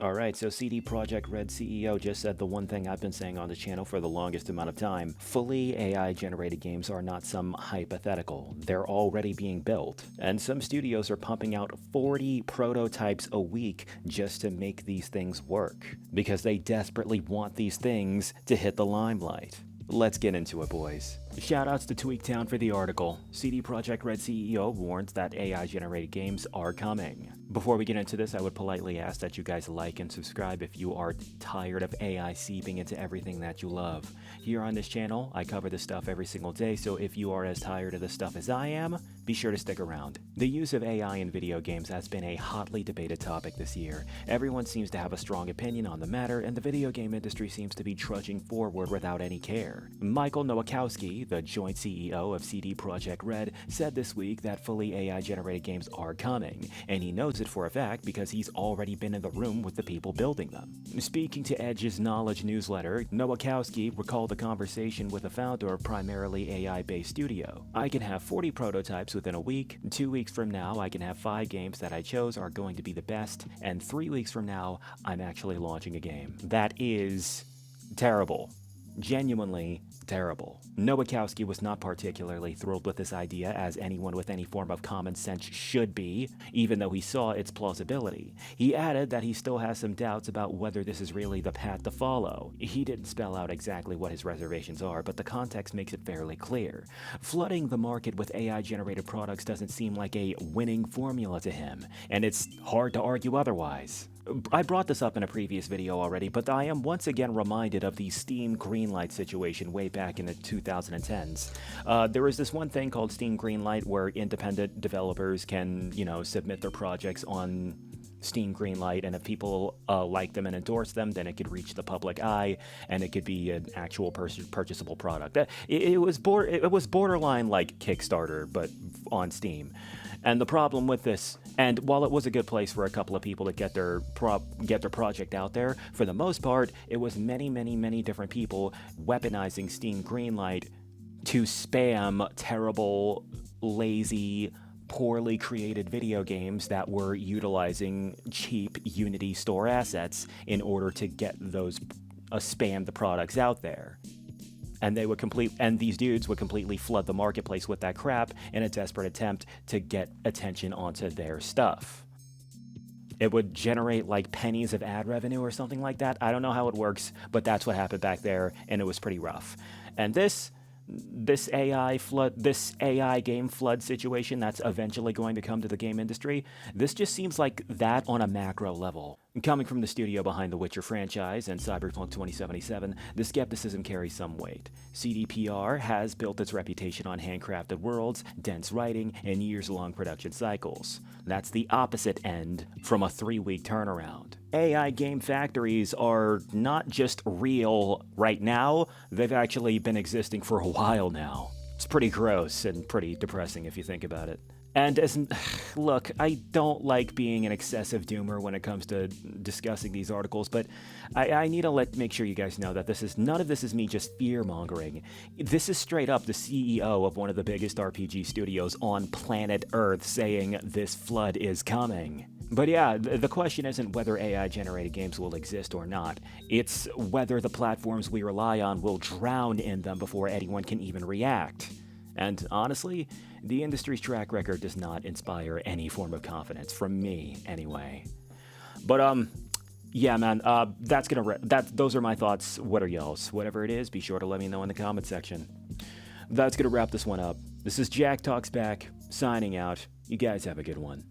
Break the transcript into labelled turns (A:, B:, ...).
A: Alright, so CD Projekt Red CEO just said the one thing I've been saying on the channel for the longest amount of time. Fully AI-generated games are not some hypothetical. They're already being built. And some studios are pumping out 40 prototypes a week just to make these things work. Because they desperately want these things to hit the limelight. Let's get into it, boys. Shoutouts to Tweaktown for the article. CD Projekt Red CEO warns that AI-generated games are coming. Before we get into this, I would politely ask that you guys like and subscribe if you are tired of AI seeping into everything that you love. Here on this channel, I cover this stuff every single day, so if you are as tired of this stuff as I am, be sure to stick around. The use of AI in video games has been a hotly debated topic this year. Everyone seems to have a strong opinion on the matter, and the video game industry seems to be trudging forward without any care. Michael Nowakowski, the joint CEO of CD Projekt Red, said this week that fully AI-generated games are coming, and he knows it for a fact because he's already been in the room with the people building them. Speaking to Edge's Knowledge newsletter, Nowakowski recalled a conversation with the founder of primarily AI-based studio. "I can have 40 prototypes within a week, 2 weeks from now I can have 5 games that I chose are going to be the best, and 3 weeks from now I'm actually launching a game." That is terrible. Genuinely terrible. Nowakowski was not particularly thrilled with this idea, as anyone with any form of common sense should be, even though he saw its plausibility. He added that he still has some doubts about whether this is really the path to follow. He didn't spell out exactly what his reservations are, but the context makes it fairly clear. Flooding the market with AI-generated products doesn't seem like a winning formula to him, and it's hard to argue otherwise. I brought this up in a previous video already, but I am once again reminded of the Steam Greenlight situation way back in the 2010s. There was this one thing called Steam Greenlight where independent developers can, submit their projects on Steam Greenlight, and if people like them and endorse them, then it could reach the public eye, and it could be an actual purchasable product. It was borderline like Kickstarter, but on Steam. And the problem with this, and while it was a good place for a couple of people to get their project out there, for the most part, it was many different people weaponizing Steam Greenlight to spam terrible, lazy, poorly created video games that were utilizing cheap Unity store assets in order to get those spam the products out there. And these dudes would completely flood the marketplace with that crap in a desperate attempt to get attention onto their stuff. It would generate like pennies of ad revenue or something like that. I don't know how it works, but that's what happened back there, and it was pretty rough. And this AI game flood situation that's eventually going to come to the game industry, this just seems like that on a macro level. Coming from the studio behind the Witcher franchise and Cyberpunk 2077, the skepticism carries some weight. CDPR has built its reputation on handcrafted worlds, dense writing, and years-long production cycles. That's the opposite end from a 3-week turnaround. AI game factories are not just real right now, they've actually been existing for a while now. It's pretty gross and pretty depressing if you think about it. And look, I don't like being an excessive doomer when it comes to discussing these articles, but I need to make sure you guys know that none of this is me just fear-mongering. This is straight up the CEO of one of the biggest RPG studios on planet Earth saying this flood is coming. But yeah, the question isn't whether AI-generated games will exist or not. It's whether the platforms we rely on will drown in them before anyone can even react. And honestly, the industry's track record does not inspire any form of confidence, from me anyway. But yeah, man, those are my thoughts. What are y'all's? Whatever it is, be sure to let me know in the comment section. That's gonna wrap this one up. This is Jack Talks Back, signing out. You guys have a good one.